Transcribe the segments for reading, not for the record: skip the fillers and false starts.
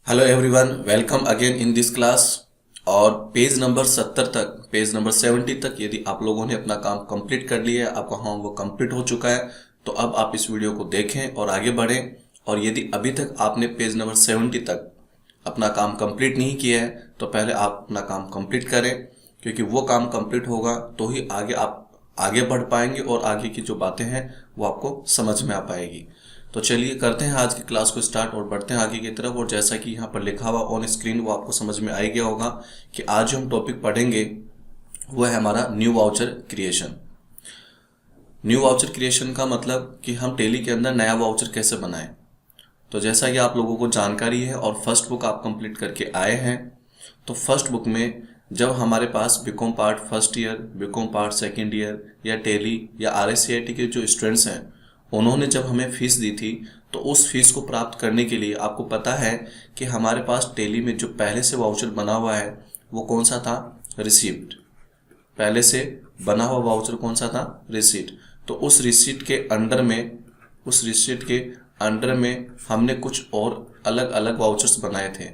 Hello everyone, welcome again in this class. और page number 70 तक, page number 70 तक यदि आप लोगों ने अपना काम कंप्लीट कर लिया है, आपका होमवर्क कंप्लीट हो चुका है, तो अब आप इस वीडियो को देखें और आगे बढ़ें। और यदि अभी तक आपने पेज नंबर 70 तक अपना काम कंप्लीट नहीं किया है, तो पहले आप अपना काम कंप्लीट करें, क्योंकि वो काम कंप्लीट होगा तो ही आगे आप आगे बढ़ पाएंगे और आगे की जो बातें हैं वो आपको समझ में आ पाएगी। तो चलिए करते हैं आज की क्लास को स्टार्ट और बढ़ते हैं आगे की तरफ। और जैसा कि यहाँ पर लिखा हुआ ऑन स्क्रीन वो आपको समझ में आ ही गया होगा कि आज जो हम टॉपिक पढ़ेंगे वो है हमारा new voucher creation. New voucher creation का मतलब कि हम टेली के अंदर नया वाउचर कैसे बनाएं। तो जैसा कि आप लोगों को जानकारी है और फर्स्ट बुक आप कंप्लीट करके आए हैं, तो फर्स्ट बुक में जब हमारे पास BCom part first year, BCom part second year या टेली या RSCIT के जो स्टूडेंट्स हैं उन्होंने जब हमें फीस दी थी, तो उस फीस को प्राप्त करने के लिए आपको पता है कि हमारे पास टेली में जो पहले से वाउचर बना हुआ है वो कौन सा था? रिसीप्ट। पहले से बना हुआ वाउचर कौन सा था? रिसीट। तो उस रिसीट के अंडर में हमने कुछ और अलग अलग वाउचर्स बनाए थे।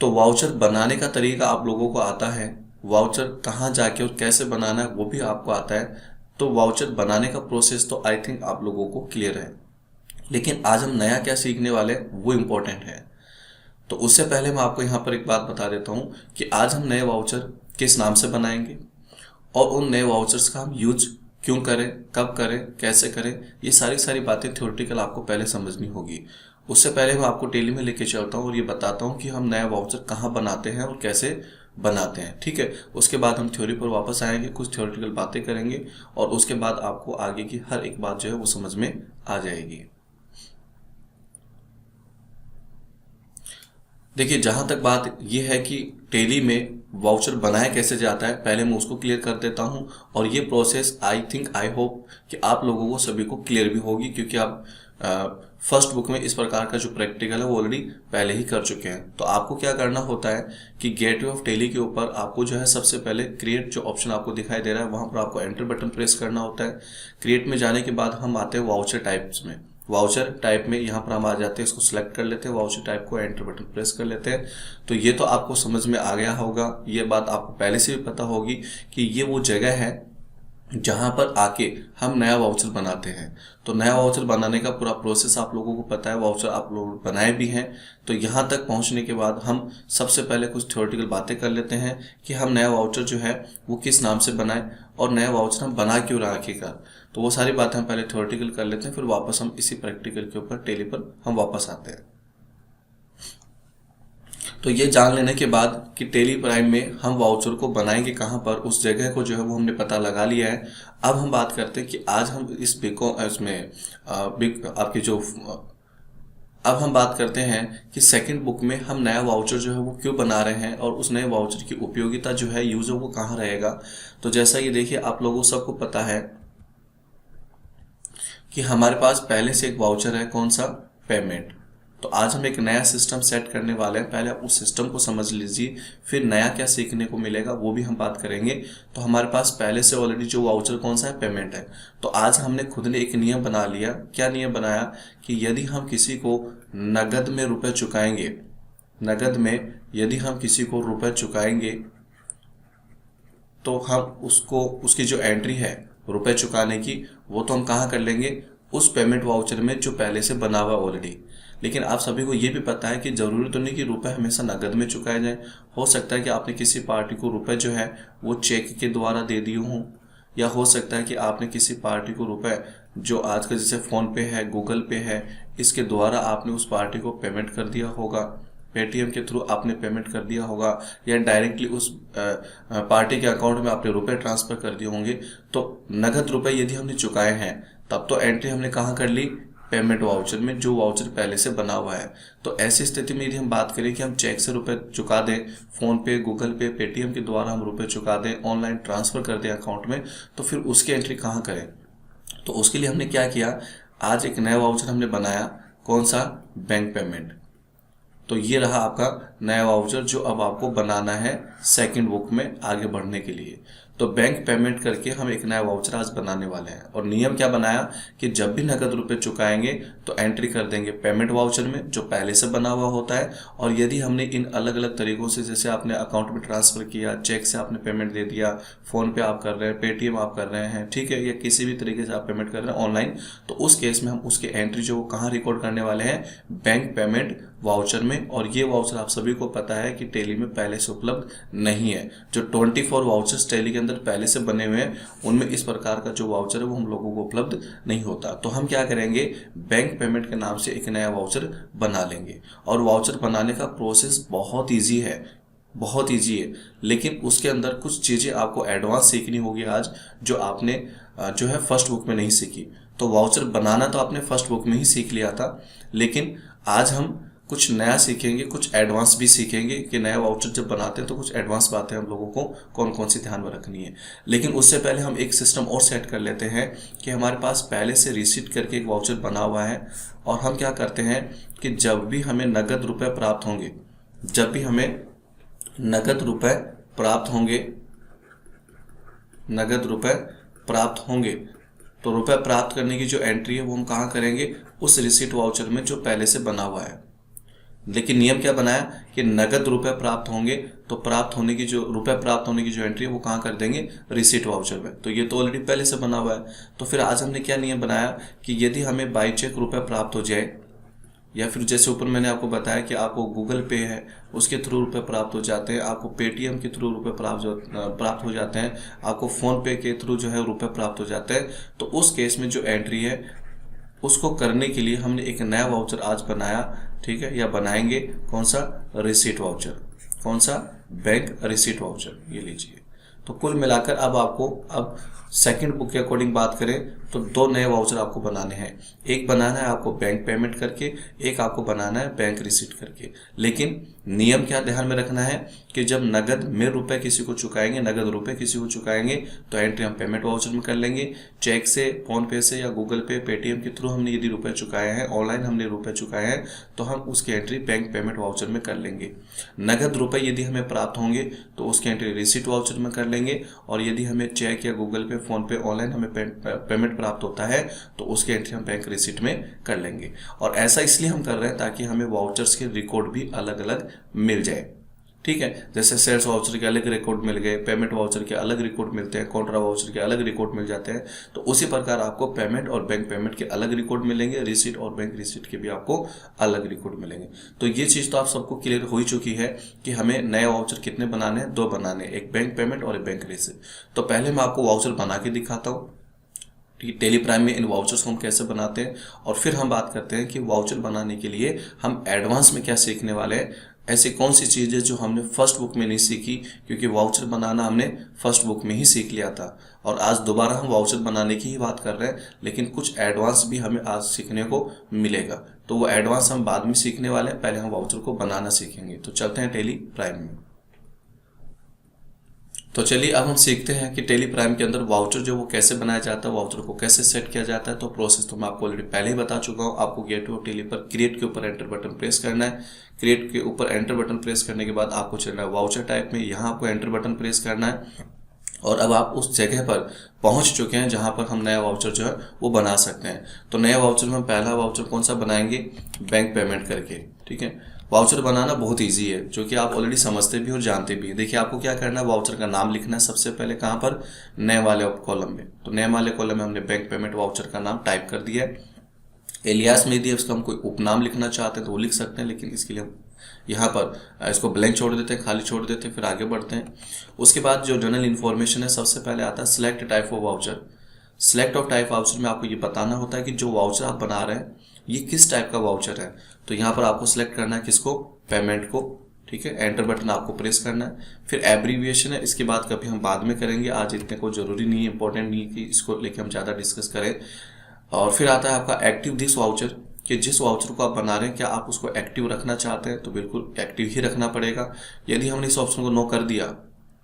तो वाउचर बनाने का तरीका आप लोगों को आता है, वाउचर कहाँ जाके और कैसे बनाना है वो भी आपको आता है। तो वाउचर बनाने का प्रोसेस तो आई थिंक आप लोगों को क्लियर है, लेकिन आज हम नया क्या सीखने वाले हैं वो इम्पोर्टेंट है। तो उससे पहले मैं आपको यहाँ पर एक बात बता देता हूँ कि आज हम नए वाउचर किस नाम से बनाएंगे और उन नए वाउचर्स का हम यूज क्यों करें, कब करें, कैसे करें, ये सारी बातें थ्योरेटिकल आपको पहले समझनी होगी। उससे पहले मैं आपको टेली में लेके चलता हूँ और ये बताता हूँ कि हम नया वाउचर कहाँ बनाते हैं और कैसे बनाते हैं, ठीक है। उसके बाद हम थ्योरी पर वापस आएंगे, कुछ थ्योरेटिकल बातें करेंगे और उसके बाद आपको आगे की हर एक बात जो है वो समझ में आ जाएगी। देखिए, जहाँ तक बात ये है कि टेली में वाउचर बनाया कैसे जाता है, पहले मैं उसको क्लियर कर देता हूँ। और ये प्रोसेस आई होप कि आप लोगों को सभी को क्लियर भी होगी, क्योंकि आप फर्स्ट बुक में इस प्रकार का जो प्रैक्टिकल है वो ऑलरेडी पहले ही कर चुके हैं। तो आपको क्या करना होता है कि गेटवे ऑफ टेली के ऊपर आपको जो है सबसे पहले क्रिएट जो ऑप्शन आपको दिखाई दे रहा है वहाँ पर आपको एंटर बटन प्रेस करना होता है। क्रिएट में जाने के बाद हम आते हैं वाउचर टाइप्स में। वाउचर टाइप में यहाँ पर हम आ जाते हैं, इसको सिलेक्ट कर लेते हैं, वाउचर टाइप को एंटर बटन प्रेस कर लेते हैं। तो ये तो आपको समझ में आ गया होगा, ये बात आपको पहले से भी पता होगी कि ये वो जगह है जहाँ पर आके हम नया वाउचर बनाते हैं। तो नया वाउचर बनाने का पूरा प्रोसेस आप लोगों को पता है, वाउचर आप लोग बनाए भी हैं। तो यहाँ तक पहुँचने के बाद हम सबसे पहले कुछ थ्योरेटिकल बातें कर लेते हैं कि हम नया वाउचर जो है वो किस नाम से बनाएं और नया वाउचर हम बना क्यों रहा आखिरकार। तो वो सारी बातें हम पहले थ्योरेटिकल कर लेते हैं, फिर वापस हम इसी प्रैक्टिकल के ऊपर टेली पर हम वापस आते हैं। तो ये जान लेने के बाद कि टेली प्राइम में हम वाउचर को बनाएंगे कहाँ पर, उस जगह को जो है वो हमने पता लगा लिया है। अब हम बात करते हैं कि आज हम इस बिको इसमें आपकी जो अब हम बात करते हैं कि सेकंड बुक में हम नया वाउचर जो है वो क्यों बना रहे हैं और उस नए वाउचर की उपयोगिता जो है यूजर को कहाँ रहेगा। तो जैसा ये देखिए, आप लोगों सबको पता है कि हमारे पास पहले से एक वाउचर है, कौन सा? पेमेंट। तो आज हम एक नया सिस्टम सेट करने वाले हैं, पहले आप उस सिस्टम को समझ लीजिए, फिर नया क्या सीखने को मिलेगा वो भी हम बात करेंगे। तो हमारे पास पहले से ऑलरेडी जो वाउचर कौन सा है? पेमेंट है। तो आज हमने खुद ने एक नियम बना लिया। क्या नियम बनाया कि यदि हम किसी को नगद में रुपए चुकाएंगे, नगद में यदि हम किसी को रुपए चुकाएंगे तो हम उसको उसकी जो एंट्री है रुपए चुकाने की वो तो हम कहाँ कर लेंगे? उस पेमेंट वाउचर में जो पहले से बना हुआ ऑलरेडी। लेकिन आप सभी को ये भी पता है कि जरूरी तो नहीं कि रुपए हमेशा नगद में चुकाए जाए। हो सकता है कि आपने किसी पार्टी को रुपए जो है वो चेक के द्वारा दे दिए हों, या हो सकता है कि आपने किसी पार्टी को रुपए जो आजकल जैसे फ़ोन पे है, गूगल पे है, इसके द्वारा आपने उस पार्टी को पेमेंट कर दिया होगा, पेटीएम के थ्रू आपने पेमेंट कर दिया होगा, या डायरेक्टली उस पार्टी के अकाउंट में आपने रुपए ट्रांसफ़र कर दिए होंगे। तो नगद रुपए यदि हमने चुकाए हैं तब तो एंट्री हमने कहाँ कर ली? पेमेंट वाउचर में, जो वाउचर पहले से बना हुआ है। तो ऐसी स्थिति में यदि हम बात करें कि हम चेक से रुपए चुका दें, फ़ोन पे, गूगल पे, पेटीएम के द्वारा हम रुपए चुका दें, ऑनलाइन ट्रांसफ़र कर दें अकाउंट में, तो फिर उसकी एंट्री कहाँ करें? तो उसके लिए हमने क्या किया, आज एक नया वाउचर हमने बनाया, कौन सा? Bank payment. तो ये रहा आपका नया वाउचर जो अब आपको बनाना है सेकंड बुक में आगे बढ़ने के लिए। तो तो बैंक पेमेंट करके हम एक नया वाउचर आज बनाने वाले हैं। और नियम क्या बनाया कि जब भी नकद रुपए चुकाएंगे तो एंट्री कर देंगे पेमेंट वाउचर में जो पहले से बना हुआ होता है। और यदि हमने इन अलग अलग तरीकों से, जैसे आपने अकाउंट में ट्रांसफर किया, चेक से आपने पेमेंट दे दिया, फोन पे आप कर रहे हैं, पेटीएम आप कर रहे हैं, ठीक है, या किसी भी तरीके से आप पेमेंट कर रहे हैं ऑनलाइन, तो उस केस में हम उसकी एंट्री जो कहाँ रिकॉर्ड करने वाले हैं, बैंक पेमेंट वाउचर में। और ये वाउचर आप सभी को पता है कि टैली में पहले से उपलब्ध नहीं है। जो 24 वाउचर्स टैली के अंदर पहले से बने हुए हैं उनमें इस प्रकार का जो वाउचर है वो हम लोगों को उपलब्ध नहीं होता। तो हम क्या करेंगे, बैंक पेमेंट के नाम से एक नया वाउचर बना लेंगे। और वाउचर बनाने का प्रोसेस बहुत ईजी है, बहुत ईजी है, लेकिन उसके अंदर कुछ चीज़ें आपको एडवांस सीखनी होगी आज, जो आपने जो है फर्स्ट बुक में नहीं सीखी। तो वाउचर बनाना तो आपने फर्स्ट बुक में ही सीख लिया था, लेकिन आज हम कुछ नया सीखेंगे, कुछ एडवांस भी सीखेंगे कि नया वाउचर जब बनाते हैं तो कुछ एडवांस बातें हम लोगों को कौन कौन सी ध्यान में रखनी है। लेकिन उससे पहले हम एक सिस्टम और सेट कर लेते हैं कि हमारे पास पहले से रिसीट करके एक वाउचर बना हुआ है। और हम क्या करते हैं कि जब भी हमें नगद रुपए प्राप्त होंगे, जब भी हमें नगद रुपए प्राप्त होंगे, नगद रुपए प्राप्त होंगे, तो रुपए प्राप्त करने की जो एंट्री है वो हम कहाँ करेंगे, उस रिसीट वाउचर में जो पहले से बना हुआ है। लेकिन नियम क्या बनाया कि नगद रुपए प्राप्त होंगे तो प्राप्त होने की जो रुपए प्राप्त होने की जो एंट्री है वो कहाँ कर देंगे, रिसीट वाउचर में। तो ये तो ऑलरेडी पहले से बना हुआ है। तो फिर आज हमने क्या नियम बनाया कि यदि हमें बाई चेक रुपए प्राप्त हो जाए, या फिर जैसे ऊपर मैंने आपको बताया कि आपको गूगल पे है उसके थ्रू रुपए प्राप्त हो जाते हैं, आपको पेटीएम के थ्रू रुपए प्राप्त हो जाते हैं, आपको फ़ोन पे के थ्रू जो है रुपए प्राप्त हो जाते हैं, तो उस केस में जो एंट्री है उसको करने के लिए हमने एक नया वाउचर आज बनाया, ठीक है, या बनाएंगे। कौन सा, रिसीट वाउचर। कौन सा, बैंक रिसीट वाउचर, ये लीजिए। तो कुल मिलाकर अब आपको, अब सेकंड बुक के अकॉर्डिंग बात करें तो दो नए वाउचर आपको बनाने हैं। एक बनाना है आपको बैंक पेमेंट करके, एक आपको बनाना है बैंक रिसीट करके। लेकिन नियम क्या ध्यान में रखना है कि जब नगद में रुपए किसी को चुकाएंगे, नगद रुपए किसी को चुकाएंगे तो एंट्री हम पेमेंट वाउचर में कर लेंगे। चेक से, फोन पे से या गूगल पे, पेटीएम के थ्रू हमने यदि रुपए चुकाए हैं, ऑनलाइन हमने रुपए चुकाए हैं, तो हम उसकी एंट्री बैंक पेमेंट वाउचर में कर लेंगे। नगद रुपए यदि हमें प्राप्त होंगे तो उसकी एंट्री रिसीट वाउचर में कर लेंगे। और यदि हमें चेक या गूगल पे, फोन पे, ऑनलाइन हमें पेमेंट प्राप्त होता है तो उसकी एंट्री हम बैंक रिसीट में कर लेंगे। और ऐसा इसलिए हम कर रहे हैं ताकि हमें वाउचर्स के रिकॉर्ड भी अलग अलग मिल जाए, ठीक है। जैसे सेल्स वाउचर के अलग रिकॉर्ड मिल गए, पेमेंट वाउचर के अलग रिकॉर्ड मिलते हैं, कॉन्ट्रा वाउचर के अलग रिकॉर्ड मिल जाते हैं। तो उसी प्रकार आपको पेमेंट और बैंक पेमेंट के अलग रिकॉर्ड मिलेंगे, रिसीट और बैंक रिसीट के भी आपको अलग रिकॉर्ड मिलेंगे। तो ये चीज़ तो आप सबको क्लियर हो ही चुकी है कि हमें नए वाउचर कितने बनाने हैं, दो बनाने, एक बैंक पेमेंट और एक बैंक रिसीट। तो पहले मैं आपको वाउचर बना के दिखाता हूँ, टैली प्राइम में इन वाउचर्स को हम कैसे बनाते हैं, और फिर हम बात करते हैं कि वाउचर बनाने के लिए हम एडवांस में क्या सीखने वाले हैं। ऐसी कौन सी चीज़ें जो हमने फर्स्ट बुक में नहीं सीखी, क्योंकि वाउचर बनाना हमने फर्स्ट बुक में ही सीख लिया था। और आज दोबारा हम वाउचर बनाने की ही बात कर रहे हैं, लेकिन कुछ एडवांस भी हमें आज सीखने को मिलेगा। तो वो एडवांस हम बाद में सीखने वाले हैं, पहले हम वाउचर को बनाना सीखेंगे। तो चलते हैं टैली प्राइम में। तो चलिए अब हम सीखते हैं कि टैली प्राइम के अंदर वाउचर जो वो कैसे बनाया जाता है, वाउचर को कैसे सेट किया जाता है। तो प्रोसेस तो मैं आपको ऑलरेडी पहले ही बता चुका हूँ। आपको गेट टू टैली पर क्रिएट के ऊपर एंटर बटन प्रेस करना है। क्रिएट के ऊपर एंटर बटन प्रेस करने के बाद आपको चलना है वाउचर टाइप में, यहाँ आपको एंटर बटन प्रेस करना है। और अब आप उस जगह पर पहुंच चुके हैं जहां पर हम नया वाउचर जो है वो बना सकते हैं। तो नया वाउचर में पहला वाउचर कौन सा बनाएंगे, बैंक पेमेंट करके, ठीक है। वाउचर बनाना बहुत इजी है, जो कि आप ऑलरेडी समझते भी और जानते भी हैं। देखिए आपको क्या करना है, वाउचर का नाम लिखना है सबसे पहले, कहाँ पर, नए वाले कॉलम में। तो नए वाले कॉलम में हमने बैंक पेमेंट वाउचर का नाम टाइप कर दिया है। एलियास में यदि उसका हम कोई उपनाम लिखना चाहते हैं तो वो लिख सकते हैं, लेकिन इसके लिए हम यहाँ पर इसको ब्लैंक छोड़ देते हैं, खाली छोड़ देते हैं, फिर आगे बढ़ते हैं। उसके बाद जो जनरल इन्फॉर्मेशन है, सबसे पहले आता है select type of voucher. Select of type voucher में आपको ये बताना होता है कि जो वाउचर आप बना रहे हैं ये किस टाइप का वाउचर है। तो यहाँ पर आपको सिलेक्ट करना है किसको, पेमेंट को, ठीक है। एंटर बटन आपको प्रेस करना है। फिर एब्रीविएशन है, इसके बाद कभी हम बाद में करेंगे, आज इतने को जरूरी नहीं है, इंपॉर्टेंट नहीं है कि इसको लेके हम ज़्यादा डिस्कस करें। और फिर आता है आपका एक्टिव दिस वाउचर, कि जिस वाउचर को आप बना रहे हैं क्या आप उसको एक्टिव रखना चाहते हैं, तो बिल्कुल एक्टिव ही रखना पड़ेगा। यदि हमने इस ऑप्शन को नो कर दिया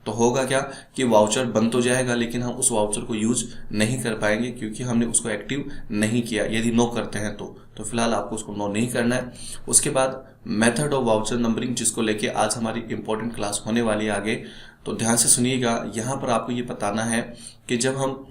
तो होगा क्या कि वाउचर बन तो जाएगा लेकिन हम उस वाउचर को यूज नहीं कर पाएंगे क्योंकि हमने उसको एक्टिव नहीं किया। यदि नो करते हैं तो फिलहाल आपको उसको नो नहीं करना है। उसके बाद मेथड ऑफ वाउचर नंबरिंग, जिसको लेके आज हमारी इंपॉर्टेंट क्लास होने वाली है आगे, तो ध्यान से सुनिएगा। यहाँ पर आपको ये बताना है कि जब हम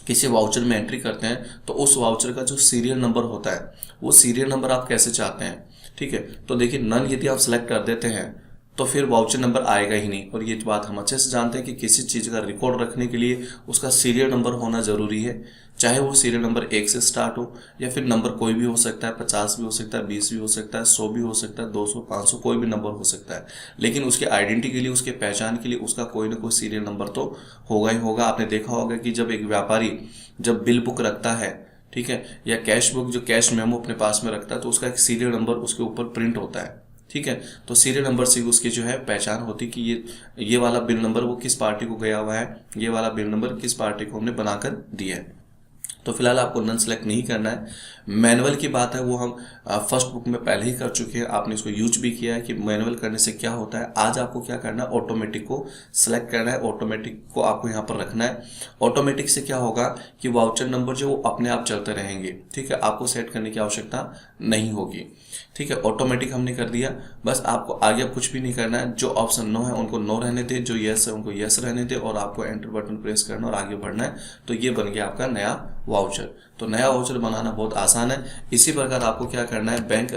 किसी वाउचर में एंट्री करते हैं तो उस वाउचर का जो सीरियल नंबर होता है वो सीरियल नंबर आप कैसे चाहते हैं। ठीक है, तो देखिए नन यदि आप सेलेक्ट कर देते हैं तो फिर वाउचर नंबर आएगा ही नहीं। और ये बात हम अच्छे से जानते हैं कि किसी चीज़ का रिकॉर्ड रखने के लिए उसका सीरियल नंबर होना ज़रूरी है, चाहे वो सीरियल नंबर 1 से स्टार्ट हो या फिर नंबर कोई भी हो सकता है, 50 भी हो सकता है, 20 भी हो सकता है, 100 भी हो सकता है, 200, 500, कोई भी नंबर हो सकता है। लेकिन उसके आइडेंटिटी के लिए, उसके पहचान के लिए उसका कोई ना कोई सीरियल नंबर तो होगा ही होगा। आपने देखा होगा कि जब एक व्यापारी जब बिल बुक रखता है, ठीक है, या कैश बुक, जो कैश मेमो अपने पास में रखता है, तो उसका एक सीरियल नंबर उसके ऊपर प्रिंट होता है। ठीक है, तो सीरियल नंबर से उसकी जो है पहचान होती कि ये वाला बिल नंबर वो किस पार्टी को गया हुआ है, ये वाला बिल नंबर किस पार्टी को हमने बनाकर दिया है। तो फिलहाल आपको नन सेलेक्ट नहीं करना है। मैनुअल की बात है वो हम फर्स्ट बुक में पहले ही कर चुके हैं, आपने इसको यूज भी किया है कि मैनुअल करने से क्या होता है। आज आपको क्या करना है, ऑटोमेटिक को सेलेक्ट करना है, ऑटोमेटिक को आपको यहाँ पर रखना है। ऑटोमेटिक से क्या होगा कि वाउचर नंबर जो वो अपने आप चलते रहेंगे। ठीक है, आपको सेट करने की आवश्यकता नहीं होगी। ठीक है, ऑटोमेटिक हमने कर दिया, बस आपको आगे कुछ भी नहीं करना है। जो ऑप्शन नो है उनको नो रहने दे, जो यस है उनको यस रहने दे, और आपको एंटर बटन प्रेस करना और आगे बढ़ना है। तो ये बन गया आपका नया वाउचर। तो नया वाउचर बनाना बहुत आसान है। इसी प्रकार आपको क्या करना है, बैंक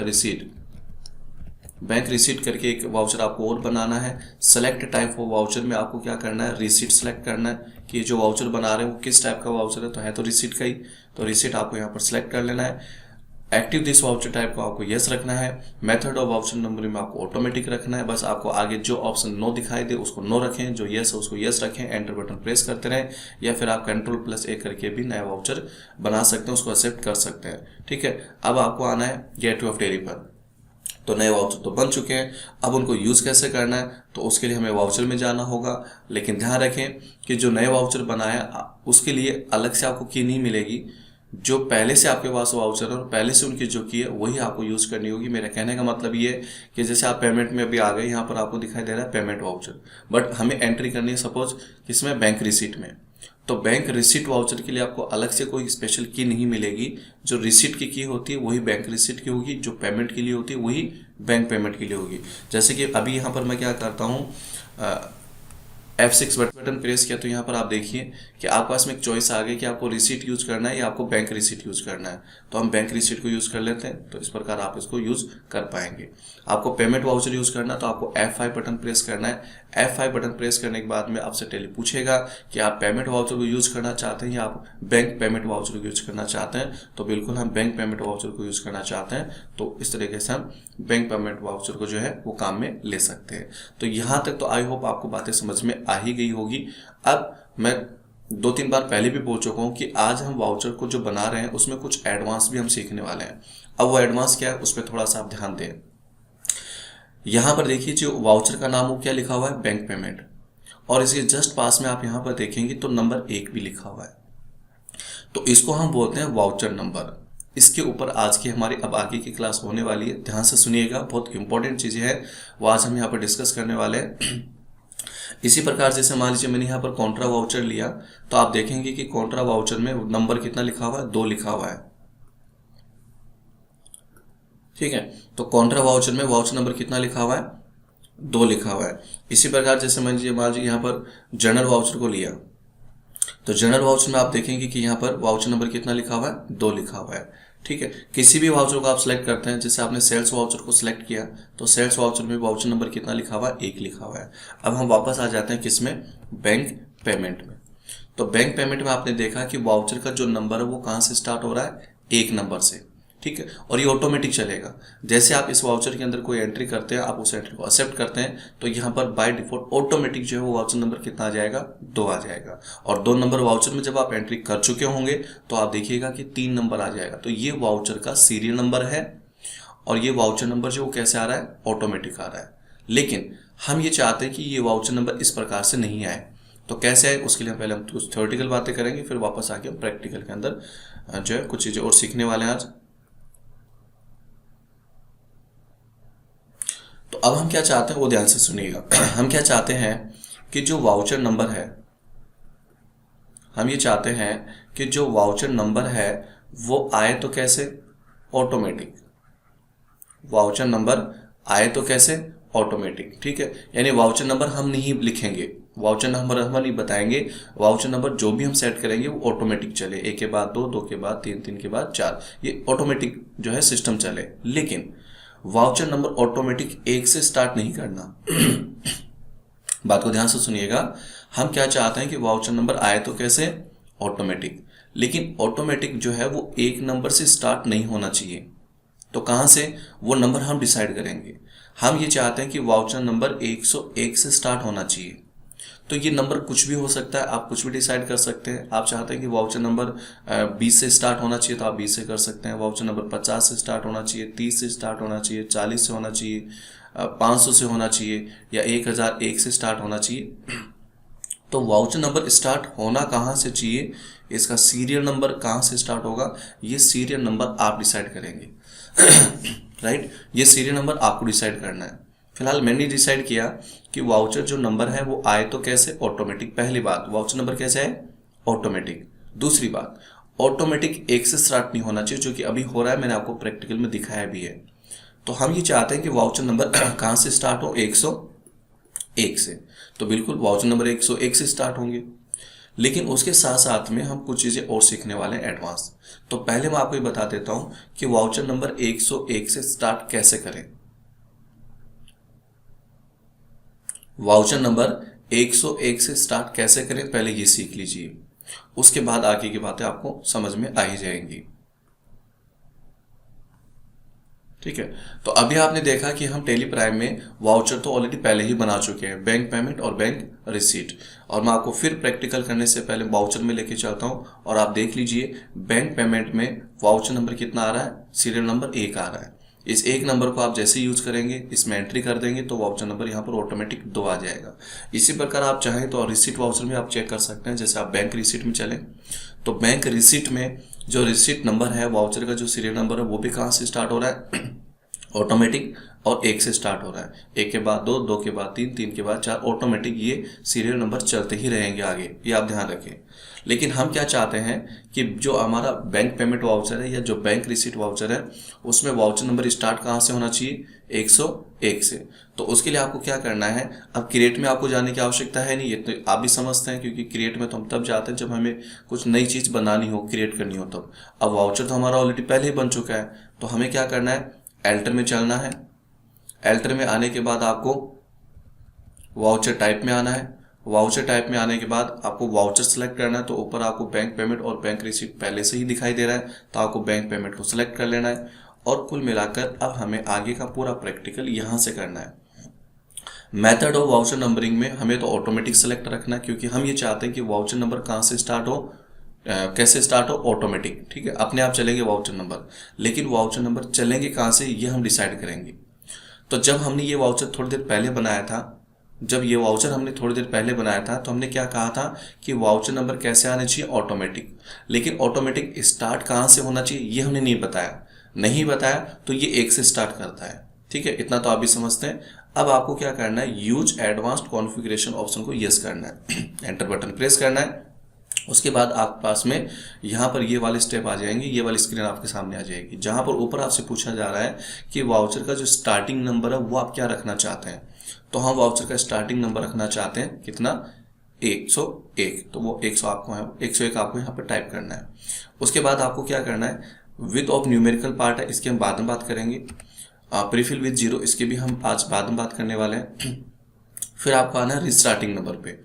रिसीट करके एक वाउचर आपको और बनाना है। सेलेक्ट टाइप ऑफ वाउचर में आपको क्या करना है, रिसीट सेलेक्ट करना है कि जो वाउचर बना रहे हैं वो किस टाइप का वाउचर है। तो है तो रिसीट का ही, तो रिसीट आपको यहाँ पर सेलेक्ट कर लेना है। एक्टिव दिस वाउचर टाइप को आपको यस रखना है। मेथड ऑफ वाउचर नंबरिंग में आपको ऑटोमेटिक रखना है। बस आपको आगे जो ऑप्शन नो दिखाई दे उसको नो रखें, जो यस है उसको यस रखें, एंटर बटन प्रेस करते रहें, या फिर आप Ctrl+A करके भी नया वाउचर बना सकते हैं, उसको एक्सेप्ट कर सकते हैं। ठीक है, अब आपको आना है गेटवे ऑफ टेली पर। तो नए वाउचर तो बन चुके हैं, अब उनको यूज़ कैसे करना है, तो उसके लिए हमें वाउचर में जाना होगा। लेकिन ध्यान रखें कि जो नए वाउचर बनाया उसके लिए अलग से आपको की नहीं मिलेगी। जो पहले से आपके पास वाउचर है और पहले से उनकी जो की है वही आपको यूज़ करनी होगी। मेरा कहने का मतलब ये है कि जैसे आप पेमेंट में अभी आ गए, यहाँ पर आपको दिखाई दे रहा है पेमेंट वाउचर, बट हमें एंट्री करनी है सपोज किसमें, बैंक रिसीट में। तो बैंक रिसीट वाउचर के लिए आपको अलग से कोई स्पेशल की नहीं मिलेगी। जो रिसीट की होती है वही बैंक रिसीट की होगी, जो पेमेंट के लिए होती है वही बैंक पेमेंट के लिए होगी। जैसे कि अभी यहाँ पर मैं क्या करता हूँ, F6 बटन प्रेस किया तो यहाँ पर आप देखिए कि आपके पास में एक चॉइस आ गई कि आपको रिसीट यूज करना है या आपको बैंक रिसीट यूज करना है। तो हम बैंक रिसीट को यूज कर लेते हैं, तो इस प्रकार आप इसको यूज कर पाएंगे। आपको पेमेंट वाउचर यूज करना है तो आपको F5 बटन प्रेस करना है। F5 बटन प्रेस करने के बाद में आपसे टेली पूछेगा कि आप पेमेंट वाउचर को यूज करना चाहते हैं या आप बैंक पेमेंट वाउचर को यूज करना चाहते हैं। तो बिल्कुल हम बैंक पेमेंट वाउचर को यूज करना चाहते हैं, तो इस तरीके से हम बैंक पेमेंट वाउचर को जो है वो काम में ले सकते हैं। तो यहाँ तक तो आई होप आपको बातें समझ में आ ही गई होगी। अब मैं 2-3 बार पहले भी बोल चुका हूँ कि आज हम वाउचर को जो बना रहे हैं उसमें कुछ एडवांस भी हम सीखने वाले हैं। अब वो एडवांस क्या है उस पर थोड़ा सा आप ध्यान दें। यहाँ पर देखिए जो वाउचर का नाम वो क्या लिखा हुआ है, बैंक पेमेंट, और इसके जस्ट पास में आप यहाँ पर देखेंगे तो नंबर 1 भी लिखा हुआ है। तो इसको हम बोलते हैं वाउचर नंबर। इसके ऊपर आज की हमारी अब आगे की क्लास होने वाली है, ध्यान से सुनिएगा, बहुत इंपॉर्टेंट चीज़ें हैं वो आज हम यहाँ पर डिस्कस करने वाले हैं। इसी प्रकार जैसे मान लीजिए मैंने यहाँ पर कॉन्ट्रा वाउचर लिया, तो आप देखेंगे कि कॉन्ट्रा वाउचर में नंबर कितना लिखा हुआ है, 2 लिखा हुआ है। ठीक है, तो कॉन्ट्रा वाउचर में वाउचर नंबर कितना लिखा हुआ है, 2 लिखा हुआ है। इसी प्रकार जैसे मान लीजिए यहाँ पर जनरल वाउचर को लिया, तो जनरल वाउचर में आप देखेंगे कि यहाँ पर वाउचर नंबर कितना लिखा हुआ है, 2 लिखा हुआ है। ठीक है, किसी भी वाउचर को आप सिलेक्ट करते हैं, जैसे आपने सेल्स वाउचर को सिलेक्ट किया तो सेल्स वाउचर में वाउचर नंबर कितना लिखा हुआ है, 1 लिखा हुआ है। अब हम वापस आ जाते हैं किसमें, बैंक पेमेंट में। तो बैंक पेमेंट में आपने देखा कि वाउचर का जो नंबर है वो कहाँ से स्टार्ट हो रहा है, 1 नंबर से। ठीक है, और ये ऑटोमेटिक चलेगा। जैसे आप इस वाउचर के अंदर कोई एंट्री करते हैं, आप उस एंट्री को एक्सेप्ट करते हैं, तो यहाँ पर बाय डिफॉल्ट ऑटोमेटिक जो है वो वाउचर नंबर कितना आ जाएगा, 2 आ जाएगा। और 2 नंबर वाउचर में जब आप एंट्री कर चुके होंगे तो आप देखिएगा कि 3 नंबर आ जाएगा। तो ये वाउचर का सीरियल नंबर है, और ये वाउचर नंबर जो कैसे आ रहा है, ऑटोमेटिक आ रहा है। लेकिन हम ये चाहते हैं कि ये वाउचर नंबर इस प्रकार से नहीं आए, तो कैसे आए उसके लिए पहले हम कुछ थ्योरेटिकल बातें करेंगे, फिर वापस आके हम प्रैक्टिकल के अंदर जो है कुछ चीज़ें और सीखने वाले हैं आज। तो अब हम क्या चाहते हैं वो ध्यान से सुनिएगा। हम क्या चाहते हैं कि जो वाउचर नंबर है, हम ये चाहते हैं कि जो वाउचर नंबर है वो आए तो कैसे, ऑटोमेटिक। वाउचर नंबर आए तो कैसे, ऑटोमेटिक। ठीक है, यानी वाउचर नंबर हम नहीं लिखेंगे, वाउचर नंबर हम नहीं बताएंगे, वाउचर नंबर जो भी हम सेट करेंगे वो ऑटोमेटिक चले, एक के बाद दो, दो के बाद तीन, तीन के बाद चार, ये ऑटोमेटिक जो है सिस्टम चले। लेकिन वाउचर नंबर ऑटोमेटिक एक से स्टार्ट नहीं करना। बात को ध्यान से सुनिएगा, हम क्या चाहते हैं कि वाउचर नंबर आए तो कैसे, ऑटोमेटिक। लेकिन ऑटोमेटिक जो है वो एक नंबर से स्टार्ट नहीं होना चाहिए। तो कहां से, वो नंबर हम डिसाइड करेंगे। हम ये चाहते हैं कि वाउचर नंबर 101 से स्टार्ट होना चाहिए। तो ये नंबर कुछ भी हो सकता है, आप कुछ भी डिसाइड कर सकते हैं। आप चाहते हैं कि वाउचर नंबर 20 से स्टार्ट होना चाहिए तो आप 20 से कर सकते हैं। वाउचर नंबर 50 से स्टार्ट होना चाहिए, 30 से स्टार्ट होना चाहिए, 40 से होना चाहिए, 500 से होना चाहिए, या 1001 से स्टार्ट होना चाहिए। तो वाउचर नंबर स्टार्ट होना कहाँ से चाहिए, इसका सीरियल नंबर कहाँ से स्टार्ट होगा, ये सीरियल नंबर आप डिसाइड करेंगे। राइट, ये सीरियल नंबर आपको डिसाइड करना है। फिलहाल मैंने डिसाइड किया कि वाउचर जो नंबर है वो आए तो कैसे, ऑटोमेटिक। पहली बात, वाउचर नंबर कैसे है, ऑटोमेटिक। दूसरी बात, ऑटोमेटिक एक से स्टार्ट नहीं होना चाहिए, जो कि अभी हो रहा है, मैंने आपको प्रैक्टिकल में दिखाया भी है। तो हम ये चाहते हैं कि वाउचर नंबर कहाँ से स्टार्ट हो, 101 से। तो बिल्कुल वाउचर नंबर 101 से स्टार्ट होंगे। लेकिन उसके साथ साथ में हम कुछ चीज़ें और सीखने वाले हैं एडवांस। तो पहले मैं आपको ये बता देता हूं कि वाउचर नंबर 101 से स्टार्ट कैसे करें। वाउचर नंबर 101 से स्टार्ट कैसे करें, पहले ये सीख लीजिए, उसके बाद आगे की बातें आपको समझ में आ ही जाएंगी। ठीक है, तो अभी आपने देखा कि हम टेली प्राइम में वाउचर तो ऑलरेडी पहले ही बना चुके हैं, बैंक पेमेंट और बैंक रिसीट। और मैं आपको फिर प्रैक्टिकल करने से पहले वाउचर में लेके चलता हूं, और आप देख लीजिए बैंक पेमेंट में वाउचर नंबर कितना आ रहा है, सीरियल नंबर 1 आ रहा है। इस एक नंबर को आप जैसे यूज करेंगे, इसमें एंट्री कर देंगे तो वाउचर नंबर यहाँ पर ऑटोमेटिक 2 आ जाएगा। इसी प्रकार आप चाहें तो रिसीट वाउचर में आप चेक कर सकते हैं। जैसे आप बैंक रिसीट में चलें तो बैंक रिसीट में जो रिसीट नंबर है, वाउचर का जो सीरियल नंबर है, वो भी कहाँ से स्टार्ट हो रहा है, ऑटोमेटिक, और 1 से स्टार्ट हो रहा है। 1 के बाद 2, 2 के बाद 3, 3 के बाद 4, ऑटोमेटिक ये सीरियल नंबर चलते ही रहेंगे आगे, ये आप ध्यान रखें। लेकिन हम क्या चाहते हैं कि जो हमारा बैंक पेमेंट वाउचर है या जो बैंक रिसीट वाउचर है, उसमें वाउचर नंबर स्टार्ट कहाँ से होना चाहिए, 101 से। तो उसके लिए आपको क्या करना है, अब क्रिएट में आपको जाने की आवश्यकता है नहीं, ये तो आप भी समझते हैं, क्योंकि क्रिएट में तो हम तब जाते हैं जब हमें कुछ नई चीज़ बनानी हो, क्रिएट करनी हो तब। अब वाउचर तो हमारा ऑलरेडी पहले ही बन चुका है, तो हमें क्या करना है, एल्टर में चलना है। एल्टर में आने के बाद आपको वाउचर टाइप में आना है। वाउचर टाइप में आने के बाद आपको वाउचर सेलेक्ट करना है। तो ऊपर आपको बैंक पेमेंट और बैंक रिसीट पहले से ही दिखाई दे रहा है, तो आपको बैंक पेमेंट को सिलेक्ट कर लेना है। और कुल मिलाकर अब हमें आगे का पूरा प्रैक्टिकल यहां से करना है। मेथड ऑफ वाउचर नंबरिंग में हमें तो ऑटोमेटिक सेलेक्ट रखना है, क्योंकि हम ये चाहते हैं कि वाउचर नंबर कहाँ से स्टार्ट हो, कैसे स्टार्ट हो, ऑटोमेटिक। ठीक है, अपने आप चलेंगे वाउचर नंबर, लेकिन वाउचर नंबर चलेंगे कहाँ से, ये हम डिसाइड करेंगे। तो जब हमने ये वाउचर थोड़ी देर पहले बनाया था, तो हमने क्या कहा था कि वाउचर नंबर कैसे आने चाहिए, ऑटोमेटिक। लेकिन ऑटोमेटिक स्टार्ट कहाँ से होना चाहिए ये हमने नहीं बताया, तो ये 1 से स्टार्ट करता है। ठीक है, इतना तो आप भी समझते हैं। अब आपको क्या करना है, यूज एडवांस्ड कॉन्फ़िगरेशन ऑप्शन को यस करना है, एंटर बटन प्रेस करना है। उसके बाद आपके पास में यहाँ पर ये वाले स्टेप आ जाएंगे, ये वाली स्क्रीन आपके सामने आ जाएगी, जहाँ पर ऊपर आपसे पूछा जा रहा है कि वाउचर का जो स्टार्टिंग नंबर है वो आप क्या रखना चाहते हैं। तो हम वाउचर का स्टार्टिंग नंबर रखना चाहते हैं कितना, 101। तो वो 101 आपको यहाँ पर टाइप करना है। उसके बाद आपको क्या करना है, विद ऑफ न्यूमेरिकल पार्ट है, इसकी हम बाद में बात करेंगे। प्रीफिल विद 0, इसके भी हम आज बाद में बात करने वाले हैं। फिर आपको आना है रिस्टार्टिंग नंबर पे।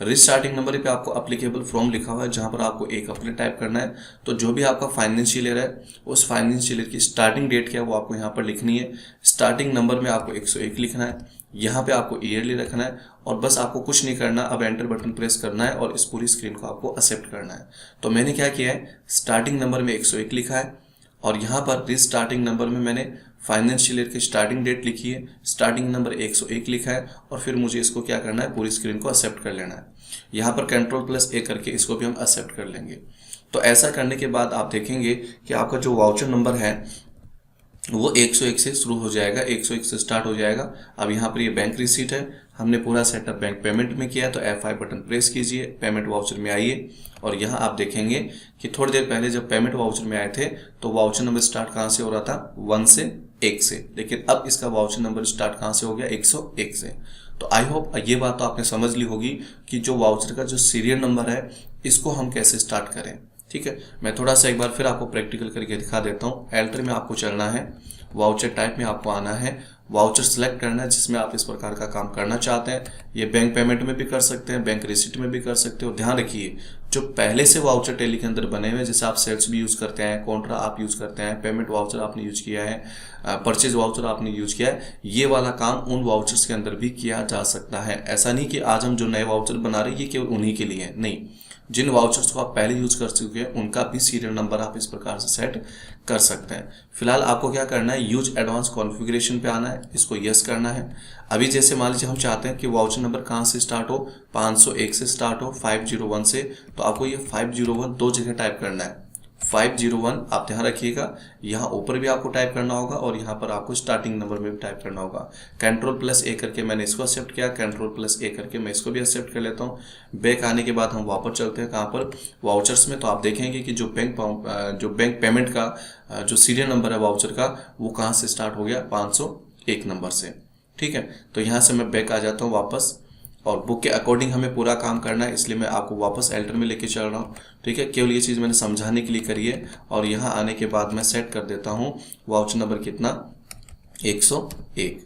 रिस्टार्टिंग नंबर पे आपको एप्लीकेबल फ्रॉम लिखा हुआ है, जहां पर आपको एक अपने टाइप करना है। तो जो भी आपका फाइनेंशियल ईयर है, उस फाइनेंशियल ईयर की स्टार्टिंग डेट क्या है वो आपको यहाँ पर लिखनी है। स्टार्टिंग नंबर में आपको 101 लिखना है, यहाँ पे आपको ईयरली रखना है, और बस आपको कुछ नहीं करना, अब एंटर बटन प्रेस करना है और इस पूरी स्क्रीन को आपको एक्सेप्ट करना है। तो मैंने क्या किया है, स्टार्टिंग नंबर में 101 लिखा है, और यहाँ पर रिस्टार्टिंग नंबर में मैंने फाइनेंशियल ईयर की स्टार्टिंग डेट लिखी है, स्टार्टिंग नंबर 101 लिखा है, और फिर मुझे इसको क्या करना है, पूरी स्क्रीन को एक्सेप्ट कर लेना है। यहाँ पर Ctrl+A करके इसको भी हम एक्सेप्ट कर लेंगे। तो ऐसा करने के बाद आप देखेंगे कि आपका जो वाउचर नंबर है वो 101 से शुरू हो जाएगा, 101 से स्टार्ट हो जाएगा। अब यहाँ पर ये बैंक रिसीट है, हमने पूरा सेटअप बैंक पेमेंट में किया, तो F5 बटन प्रेस कीजिए, पेमेंट वाउचर में आइए और यहाँ आप देखेंगे कि थोड़ी देर पहले जब पेमेंट वाउचर में आए थे तो वाउचर नंबर स्टार्ट कहाँ से हो रहा था, 1 से 1 से, लेकिन अब इसका वाउचर नंबर स्टार्ट कहाँ से हो गया, 101 से। तो आई होप ये बात तो आपने समझ ली होगी कि जो वाउचर का जो सीरियल नंबर है इसको हम कैसे स्टार्ट करें। ठीक है, मैं थोड़ा सा एक बार फिर आपको प्रैक्टिकल करके दिखा देता हूँ। एल्टर में आपको चलना है, वाउचर टाइप में आपको आना है, वाउचर सेलेक्ट करना है जिसमें आप इस प्रकार का काम करना चाहते हैं। ये बैंक पेमेंट में भी कर सकते हैं, बैंक रिसिट में भी कर सकते हो। ध्यान रखिए जो पहले से वाउचर टैली के अंदर बने हुए, जैसे आप सेल्स भी यूज करते हैं, कॉन्ट्रा आप यूज करते हैं, पेमेंट वाउचर आपने यूज किया है, परचेज वाउचर आपने यूज किया है, ये वाला काम उन वाउचर्स के अंदर भी किया जा सकता है। ऐसा नहीं कि आज हम जो नए वाउचर बना रहे हैं ये केवल उन्हीं के लिए है, नहीं, जिन वाउचर्स को आप पहले यूज कर चुके हैं उनका भी सीरियल नंबर आप इस प्रकार से सेट कर सकते हैं। फिलहाल आपको क्या करना है, यूज एडवांस कॉन्फ़िगरेशन पे आना है, इसको यस करना है। अभी जैसे मान लीजिए हम चाहते हैं कि वाउचर नंबर कहाँ से स्टार्ट हो, 501 से स्टार्ट हो, 501 से, तो आपको ये 501 दो जगह टाइप करना है। 501 आप ध्यान रखिएगा, यहाँ ऊपर भी आपको टाइप करना होगा और यहाँ पर आपको स्टार्टिंग नंबर में भी टाइप करना होगा। कंट्रोल+A करके मैंने इसको एक्सेप्ट किया, कंट्रोल+A करके मैं इसको भी एक्सेप्ट कर लेता हूँ। बैक आने के बाद हम वापस चलते हैं कहाँ पर, वाउचर्स में। तो आप देखेंगे कि जो बैंक पेमेंट का जो सीरियल नंबर है वाउचर का, वो कहाँ से स्टार्ट हो गया, 501 नंबर से। ठीक है, तो यहाँ से मैं बैक आ जाता हूँ वापस, और बुक के अकॉर्डिंग हमें पूरा काम करना है, इसलिए मैं आपको वापस एल्टर में लेके चल रहा हूँ। ठीक है, केवल ये चीज़ मैंने समझाने के लिए करी है। और यहाँ आने के बाद मैं सेट कर देता हूँ वाउचर नंबर कितना, 101।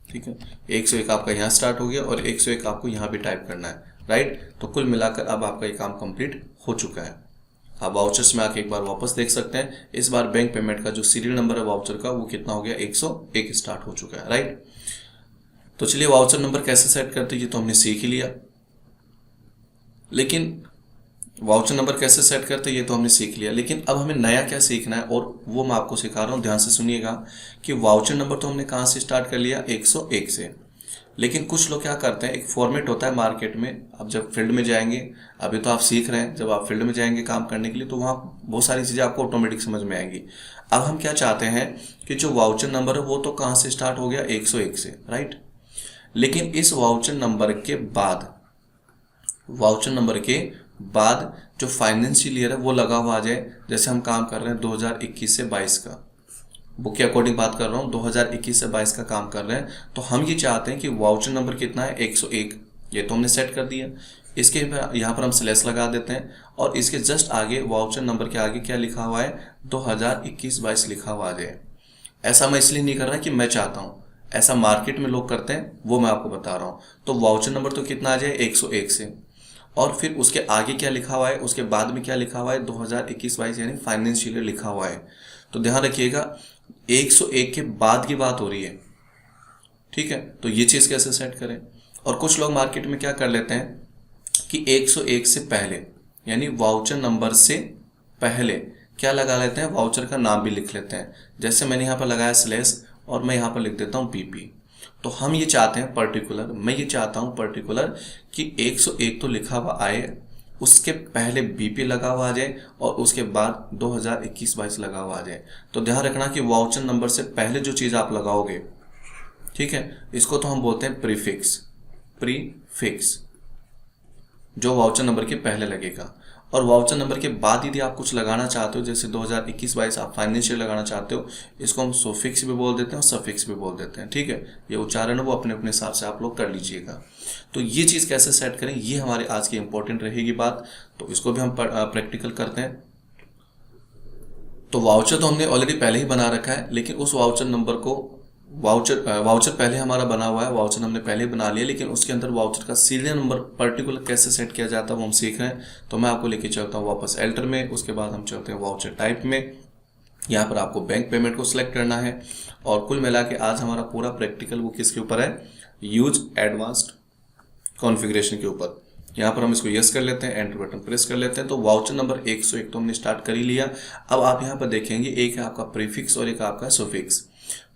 ठीक है, 101 आपका यहाँ स्टार्ट हो गया और 101 आपको यहाँ भी टाइप करना है, राइट। तो कुल मिलाकर अब आपका ये काम कंप्लीट हो चुका है। आप वाउचर्स में आके एक बार वापस देख सकते हैं, इस बार बैंक पेमेंट का जो सीरियल नंबर है वाउचर का वो कितना हो गया, 101 स्टार्ट हो चुका है, राइट। तो चलिए वाउचर नंबर कैसे सेट करते हैं ये तो हमने सीख ही लिया, लेकिन वाउचर नंबर कैसे सेट करते हैं ये तो हमने सीख लिया, लेकिन अब हमें नया क्या सीखना है और वो मैं आपको सिखा रहा हूँ। ध्यान से सुनिएगा कि वाउचर नंबर तो हमने कहाँ से स्टार्ट कर लिया, 101 से, लेकिन कुछ लोग क्या करते हैं, एक फॉर्मेट होता है मार्केट में। अब जब फील्ड में जाएंगे, अभी तो आप सीख रहे हैं, जब आप फील्ड में जाएंगे काम करने के लिए तो वहाँ बहुत सारी चीज़ें आपको ऑटोमेटिक समझ में आएंगी। अब हम क्या चाहते हैं कि जो वाउचर नंबर है वो तो कहाँ से स्टार्ट हो गया, 101 से, राइट। लेकिन इस वाउचर नंबर के बाद जो फाइनेंशियल ईयर है वो लगा हुआ आ जाए। जैसे हम काम कर रहे हैं 2021 से 22 का, बुक के अकॉर्डिंग बात कर रहा हूँ, 2021 से 22 का काम कर रहे हैं, तो हम ये चाहते हैं कि वाउचर नंबर कितना है, 101। ये तो हमने सेट कर दिया। इसके यहाँ पर हम स्लैश लगा देते हैं और इसके जस्ट आगे वाउचर नंबर के आगे क्या लिखा हुआ है, 2021-22 लिखा हुआ आ जाए। ऐसा मैं इसलिए नहीं कर रहा कि मैं चाहता हूँ, ऐसा मार्केट में लोग करते हैं, वो मैं आपको बता रहा हूँ। तो वाउचर नंबर तो कितना आ जाए, 101 से, और फिर उसके आगे क्या लिखा हुआ है, उसके बाद में क्या लिखा हुआ है, 2021-22 यानी फाइनेंशियल ईयर लिखा हुआ है। तो ध्यान रखिएगा 101 के बाद की बात हो रही है। ठीक है, तो ये चीज़ कैसे सेट करें। और कुछ लोग मार्केट में क्या कर लेते हैं कि 101 से पहले यानी वाउचर नंबर से पहले क्या लगा लेते हैं, वाउचर का नाम भी लिख लेते हैं। जैसे मैंने यहाँ पर लगाया स्लैश और मैं यहाँ पर लिख देता हूँ BP। तो हम ये चाहते हैं पर्टिकुलर, मैं ये चाहता हूँ पर्टिकुलर कि 101 तो लिखा हुआ आए, उसके पहले BP लगा हुआ आ जाए और उसके बाद 2021-22 लगा हुआ आ जाए। तो ध्यान रखना कि वाउचर नंबर से पहले जो चीज़ आप लगाओगे, ठीक है, इसको तो हम बोलते हैं प्रीफिक्स, जो वाउचर नंबर के पहले लगेगा। और वाउचर नंबर के बाद यदि आप कुछ लगाना चाहते हो, जैसे 2021-22 आप फाइनेंशियल लगाना चाहते हो, इसको हम सोफिक्स भी बोल देते हैं और सफिक्स भी बोल देते हैं। ठीक है, ये उच्चारण है वो अपने अपने हिसाब से आप लोग कर लीजिएगा। तो ये चीज़ कैसे सेट करें, ये हमारे आज की इंपॉर्टेंट रहेगी बात, तो इसको भी हम प्रैक्टिकल करते हैं। तो वाउचर तो हमने ऑलरेडी पहले ही बना रखा है, लेकिन उस वाउचर नंबर को वाउचर पहले हमारा बना हुआ है, वाउचर हमने पहले बना लिया, लेकिन उसके अंदर वाउचर का सीरियल नंबर पर्टिकुलर कैसे सेट किया जाता है वो हम सीख रहे हैं। तो मैं आपको लेके चलता हूँ वापस एल्टर में, उसके बाद हम चलते हैं वाउचर टाइप में। यहाँ पर आपको बैंक पेमेंट को सिलेक्ट करना है और कुल मिला के आज हमारा पूरा प्रैक्टिकल वो किसके ऊपर है, यूज एडवांस्ड कॉन्फ़िगरेशन के ऊपर। यहाँ पर हम इसको यस कर लेते हैं, एंटर बटन प्रेस कर लेते हैं। तो वाउचर नंबर 101 तो हमने स्टार्ट कर ही लिया। अब आप यहाँ पर देखेंगे एक है आपका प्रीफिक्स और एक आपका सुफिक्स।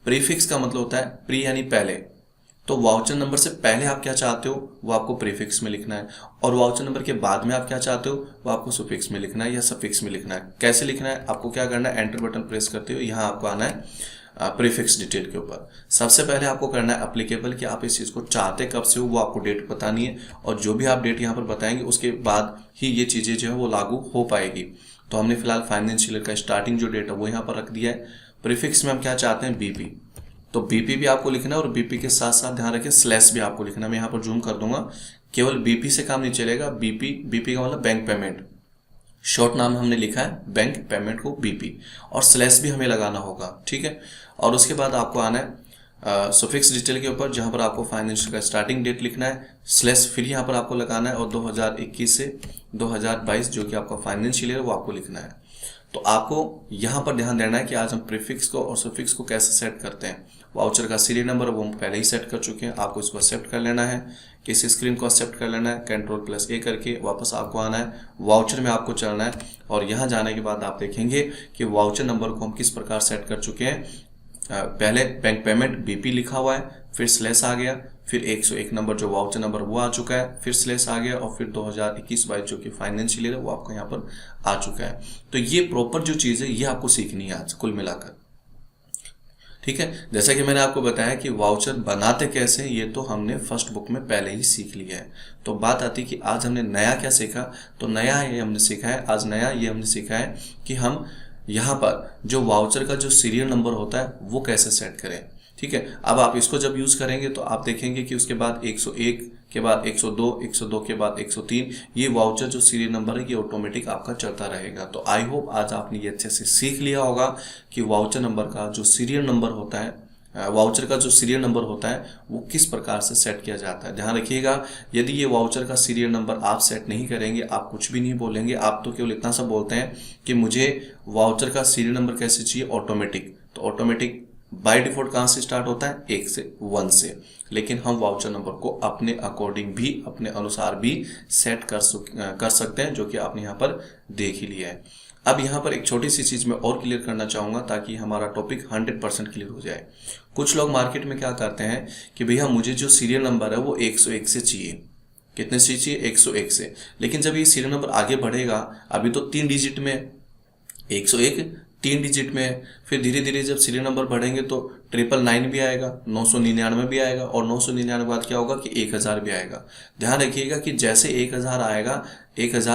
प्रीफिक्स का मतलब होता है प्री यानी पहले, तो वाउचर नंबर से पहले आप क्या चाहते हो वो आपको प्रीफिक्स में लिखना है, और वाउचर नंबर के बाद में आप क्या चाहते हो वो आपको सुफिक्स में लिखना है या सफिक्स में लिखना है। कैसे लिखना है, आपको क्या करना है, एंटर बटन प्रेस करते हो यहाँ आपको आना है प्रीफिक्स डिटेल के ऊपर। सबसे पहले आपको करना है अप्लीकेबल, कि आप इस चीज़ को चाहते कब से हो वो आपको डेट बतानी है, और जो भी आप डेट यहाँ पर बताएंगे उसके बाद ही ये चीज़ें जो है वो लागू हो पाएगी। तो हमने फिलहाल फाइनेंशियल ईयर का स्टार्टिंग जो डेट है वो यहाँ पर रख दिया है। प्रीफिक्स में हम क्या चाहते हैं, बीपी, तो बीपी भी आपको लिखना है और बीपी के साथ साथ ध्यान रखें स्लैश भी आपको लिखना है। मैं यहाँ पर जूम कर दूंगा, केवल बीपी से काम नहीं चलेगा। बीपी का मतलब बैंक पेमेंट, शॉर्ट नाम हमने लिखा है बैंक पेमेंट को बीपी, और स्लैश भी हमें लगाना होगा, ठीक है। और उसके बाद आपको आना है सुफिक्स डिटेल के ऊपर, जहां पर आपको फाइनेंशियल का स्टार्टिंग डेट लिखना है, स्लैश फिर यहाँ पर आपको लगाना है, और 2021 से 2022 जो कि आपका फाइनेंशियल ईयर वो आपको लिखना है। तो आपको यहाँ पर ध्यान देना है कि आज हम प्रीफिक्स को और सुफिक्स को कैसे सेट करते हैं। वाउचर का सीरियल नंबर वो हम पहले ही सेट कर चुके हैं, आपको इसको एक्सेप्ट कर लेना है, किस स्क्रीन को एक्सेप्ट कर लेना है, Ctrl+A करके वापस आपको आना है, वाउचर में आपको चलना है, और यहाँ जाने के बाद आप देखेंगे कि वाउचर नंबर को हम किस प्रकार सेट कर चुके हैं। पहले बैंक पेमेंट बीपी लिखा हुआ है, फिर स्लैश आ गया, फिर 101 नंबर जो वाउचर नंबर वो आ चुका है, फिर स्लैश आ गया, और फिर 2021-22 जो कि फाइनेंशियल ईयर है वो आपको यहाँ पर आ चुका है। तो ये प्रॉपर जो चीज़ है ये आपको सीखनी है आज कुल मिलाकर, ठीक है। जैसा कि मैंने आपको बताया कि वाउचर बनाते कैसे, ये तो हमने फर्स्ट बुक में पहले ही सीख लिया है। तो बात आती कि आज हमने नया क्या सीखा, तो नया ये हमने सीखा है, आज नया ये हमने सीखा है कि हम यहाँ पर जो वाउचर का जो सीरियल नंबर होता है वो कैसे सेट करें, ठीक है। अब आप इसको जब यूज़ करेंगे तो आप देखेंगे कि उसके बाद 101 के बाद 102, 102 के बाद 103, ये वाउचर जो सीरियल नंबर है ये ऑटोमेटिक आपका चलता रहेगा। तो आई होप आज आपने ये अच्छे से सीख लिया होगा कि वाउचर नंबर का जो सीरियल नंबर होता है, वाउचर का जो सीरियल नंबर होता है वो किस प्रकार से सेट किया जाता है। ध्यान रखिएगा, यदि ये वाउचर का सीरियल नंबर आप सेट नहीं करेंगे, आप कुछ भी नहीं बोलेंगे, आप तो केवल इतना सा बोलते हैं कि मुझे वाउचर का सीरियल नंबर कैसे चाहिए, ऑटोमेटिक, तो ऑटोमेटिक बाय डिफॉल्ट कहाँ से स्टार्ट होता है, 1 से। लेकिन हम वाउचर नंबर को अपने अकॉर्डिंग भी, अपने अनुसार भी सेट कर सकते हैं, जो कि आपने यहाँ पर देख ही लिया है। अब यहाँ पर एक छोटी सी चीज़ मैं और क्लियर करना चाहूँगा ताकि हमारा टॉपिक 100% क्लियर हो जाए। कुछ लोग मार्केट में क्या करते हैं कि भैया मुझे जो सीरियल नंबर है वो 101 से चाहिए। कितने से चाहिए, 101 से। लेकिन जब ये सीरियल नंबर आगे बढ़ेगा, अभी तो 3 डिजिट में 101 3 डिजिट में, फिर धीरे धीरे जब सीरियल नंबर बढ़ेंगे तो 999 भी आएगा, 999 भी आएगा, और 999 के बाद क्या होगा कि 1000 भी आएगा। ध्यान रखिएगा कि जैसे 1000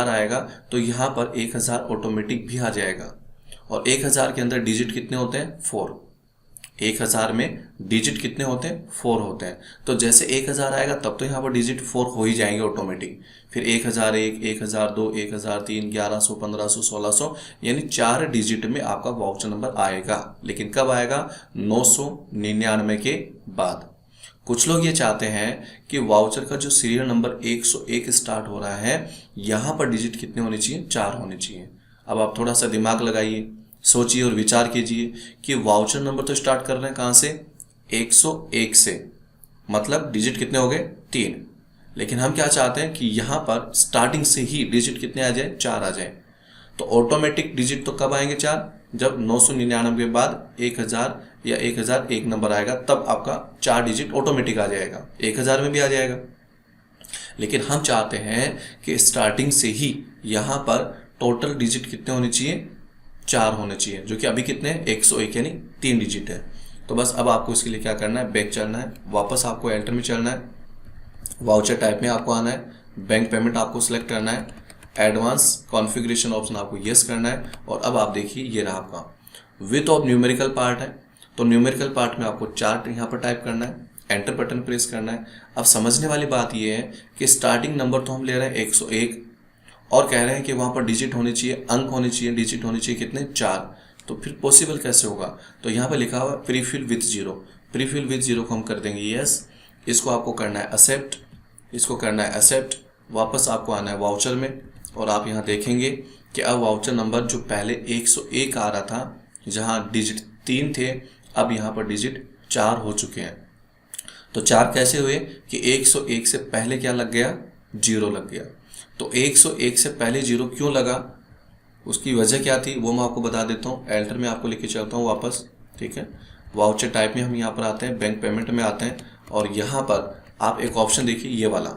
आएगा तो यहाँ पर 1000 ऑटोमेटिक भी आ जाएगा, और 1000 के अंदर डिजिट कितने होते हैं, 4। 1000 में डिजिट कितने होते हैं, 4 होते हैं। तो जैसे 1000 आएगा तब तो यहाँ पर डिजिट 4 हो ही जाएंगे ऑटोमेटिक। फिर 1001, 1002, 1003, 1100, 1500, 1600, यानी 4 डिजिट में आपका वाउचर नंबर आएगा। लेकिन कब आएगा, 999 के बाद। कुछ लोग ये चाहते हैं कि वाउचर का जो सीरियल नंबर 101 स्टार्ट हो रहा है, यहाँ पर डिजिट कितने होने चाहिए, 4 होने चाहिए। अब आप थोड़ा सा दिमाग लगाइए, सोचिए और विचार कीजिए कि वाउचर नंबर तो स्टार्ट कर रहे हैं कहाँ से, 101 से, मतलब डिजिट कितने हो गए, 3। लेकिन हम क्या चाहते हैं कि यहाँ पर स्टार्टिंग से ही डिजिट कितने आ जाए, 4 आ जाए। तो ऑटोमेटिक डिजिट तो कब आएंगे, 4, जब 999 के बाद 1000 या 1001 नंबर आएगा, तब आपका 4 डिजिट ऑटोमेटिक आ जाएगा, 1000 में भी आ जाएगा। लेकिन हम चाहते हैं कि स्टार्टिंग से ही यहाँ पर टोटल डिजिट कितने होने चाहिए, 4 होने चाहिए, जो कि अभी कितने हैं, 101, यानी 3 डिजिट है। तो बस अब आपको इसके लिए क्या करना है, बैक चलना है, वापस आपको एंटर में चलना है, वाउचर टाइप में आपको आना है, बैंक पेमेंट आपको सिलेक्ट करना है, एडवांस कॉन्फ़िगरेशन ऑप्शन आपको यस करना है, और अब आप देखिए ये रहा आपका विथ ऑफ न्यूमेरिकल पार्ट है। तो न्यूमेरिकल पार्ट में आपको चार्ट यहाँ पर टाइप करना है, एंटर बटन प्रेस करना है। अब समझने वाली बात ये है कि स्टार्टिंग नंबर तो हम ले रहे हैं 101, और कह रहे हैं कि वहाँ पर डिजिट होने चाहिए, अंक होने चाहिए, डिजिट होने चाहिए कितने, 4। तो फिर पॉसिबल कैसे होगा, तो यहाँ पर लिखा हुआ प्रीफिल विथ 0, प्रीफिल विथ 0 को हम कर देंगे यस। इसको आपको करना है एक्सेप्ट, इसको करना है एक्सेप्ट, वापस आपको आना है वाउचर में, और आप यहाँ देखेंगे कि अब वाउचर नंबर जो पहले 101 आ रहा था, जहाँ डिजिट 3 थे, अब यहाँ पर डिजिट 4 हो चुके हैं। तो 4 कैसे हुए कि 101 से पहले क्या लग गया, 0 लग गया। तो 101 से पहले 0 क्यों लगा, उसकी वजह क्या थी वो मैं आपको बता देता हूँ। एल्टर में आपको लेके चलता हूँ वापस, ठीक है। वाउचर टाइप में हम यहाँ पर आते हैं, बैंक पेमेंट में आते हैं, और यहाँ पर आप एक ऑप्शन देखिए ये वाला,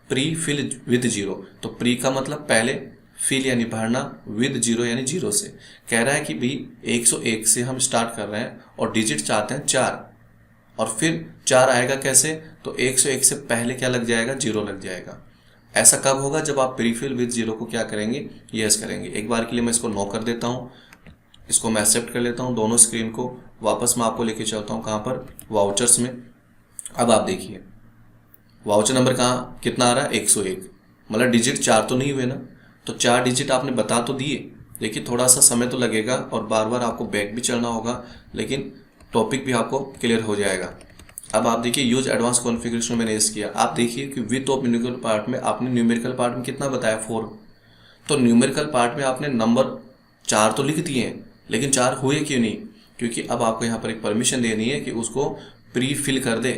प्री फिल विद 0। तो प्री का मतलब पहले, फिल यानी भरना, विद जीरो यानी जीरो से। कह रहा है कि भाई 101 से हम स्टार्ट कर रहे हैं और डिजिट चाहते हैं 4, और फिर 4 आएगा कैसे, तो 101 से पहले क्या लग जाएगा, जीरो लग जाएगा। ऐसा कब होगा, जब आप प्रीफिल विद जीरो को क्या करेंगे, यस करेंगे। एक बार के लिए मैं इसको नो कर देता हूँ, इसको मैं एक्सेप्ट कर लेता हूँ दोनों स्क्रीन को। वापस मैं आपको लेके चलता हूँ कहाँ पर, वाउचर्स में। अब आप देखिए वाउचर नंबर कहाँ कितना आ रहा है, 101, मतलब डिजिट 4 तो नहीं हुए ना, तो 4 डिजिट आपने बता तो दिए। देखिए थोड़ा सा समय तो लगेगा और बार बार आपको बैक भी चलना होगा, लेकिन टॉपिक भी आपको क्लियर हो जाएगा। अब आप देखिए यूज एडवांस कॉन्फ़िगरेशन मैंने इस किया। आप देखिए कि विथ ऑफ न्यूमेरिकल पार्ट में आपने न्यूमेरिकल पार्ट में कितना बताया, 4, तो न्यूमेरिकल पार्ट में आपने नंबर 4 तो लिख दिए हैं, लेकिन 4 हुए क्यों नहीं, क्योंकि अब आपको यहाँ पर एक परमिशन देनी है कि उसको प्री फिल कर दे,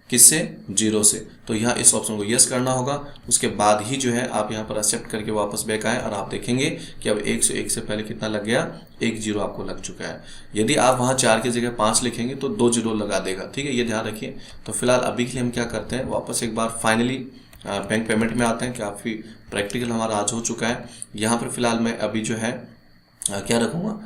किससे, जीरो से। तो यहाँ इस ऑप्शन को यस करना होगा, उसके बाद ही जो है आप यहाँ पर एक्सेप्ट करके वापस बैक आए और आप देखेंगे कि अब 101 से पहले कितना लग गया, 1 जीरो आपको लग चुका है। यदि आप वहाँ 4 की जगह 5 लिखेंगे तो 2 जीरो लगा देगा, ठीक है, ये ध्यान रखिए। तो फिलहाल अभी के लिए हम क्या करते हैं, वापस एक बार फाइनली बैंक पेमेंट में आते हैं। काफ़ी प्रैक्टिकल हमारा आज हो चुका है। यहाँ पर फिलहाल मैं अभी जो है क्या रखूँगा,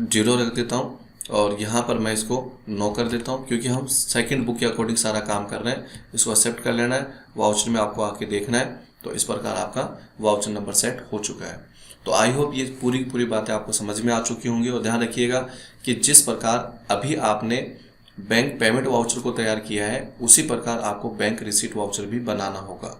जीरो रख देता हूँ, और यहाँ पर मैं इसको नो कर देता हूँ, क्योंकि हम सेकंड बुक के अकॉर्डिंग सारा काम कर रहे हैं। इसको एक्सेप्ट कर लेना है, वाउचर में आपको आके देखना है। तो इस प्रकार आपका वाउचर नंबर सेट हो चुका है। तो आई होप ये पूरी बातें आपको समझ में आ चुकी होंगी। और ध्यान रखिएगा कि जिस प्रकार अभी आपने बैंक पेमेंट वाउचर को तैयार किया है, उसी प्रकार आपको बैंक रिसीट वाउचर भी बनाना होगा,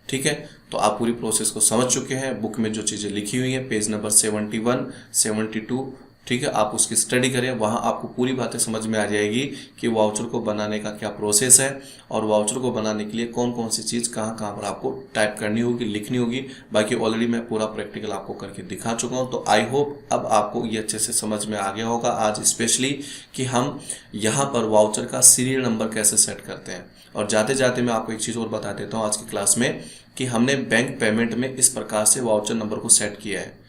ठीक है। तो आप पूरी प्रोसेस को समझ चुके हैं। बुक में जो चीज़ें लिखी हुई हैं, पेज नंबर 71, 72, ठीक है, आप उसकी स्टडी करें, वहाँ आपको पूरी बातें समझ में आ जाएगी कि वाउचर को बनाने का क्या प्रोसेस है, और वाउचर को बनाने के लिए कौन कौन सी चीज़ कहाँ कहाँ पर आपको टाइप करनी होगी, लिखनी होगी। बाकी ऑलरेडी मैं पूरा प्रैक्टिकल आपको करके दिखा चुका हूँ। तो आई होप अब आपको ये अच्छे से समझ में आ गया होगा आज स्पेशली कि हम यहाँ पर वाउचर का सीरियल नंबर कैसे सेट करते हैं। और जाते जाते मैं आपको एक चीज़ और बता देता हूँ आज की क्लास में, कि हमने बैंक पेमेंट में इस प्रकार से वाउचर नंबर को सेट किया है।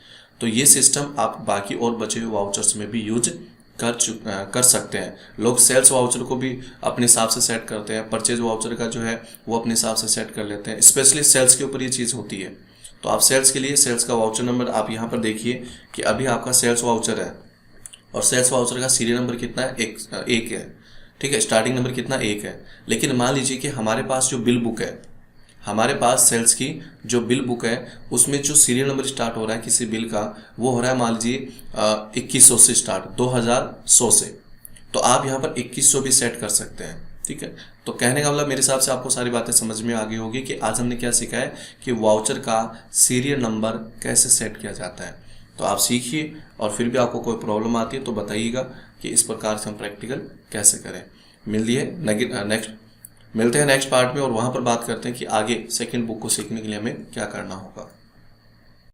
तो ये सिस्टम आप बाकी और बचे हुए वाउचर्स में भी यूज कर सकते हैं। लोग सेल्स वाउचर को भी अपने हिसाब से सेट करते हैं, परचेज वाउचर का जो है वो अपने हिसाब से सेट कर लेते हैं। स्पेशली सेल्स के ऊपर ये चीज़ होती है। तो आप सेल्स के लिए सेल्स का वाउचर नंबर आप यहाँ पर देखिए कि अभी आपका सेल्स वाउचर है, और सेल्स वाउचर का सीरियल नंबर कितना है, एक है, ठीक है, स्टार्टिंग नंबर कितना, 1 है। लेकिन मान लीजिए कि हमारे पास जो बिल बुक है, हमारे पास सेल्स की जो बिल बुक है, उसमें जो सीरियल नंबर स्टार्ट हो रहा है किसी बिल का, वो हो रहा है मान लीजिए 2100 से स्टार्ट, 2100 से। तो आप यहाँ पर 2100 भी सेट कर सकते हैं, ठीक है। तो कहने का मतलब मेरे हिसाब से आपको सारी बातें समझ में आ गई होगी कि आज हमने क्या सीखा है कि वाउचर का सीरियल नंबर कैसे सेट किया जाता है। तो आप सीखिए, और फिर भी आपको कोई प्रॉब्लम आती है तो बताइएगा कि इस प्रकार से हम प्रैक्टिकल कैसे करें। मिलते हैं नेक्स्ट पार्ट में, और वहाँ पर बात करते हैं कि आगे सेकंड बुक को सीखने के लिए हमें क्या करना होगा।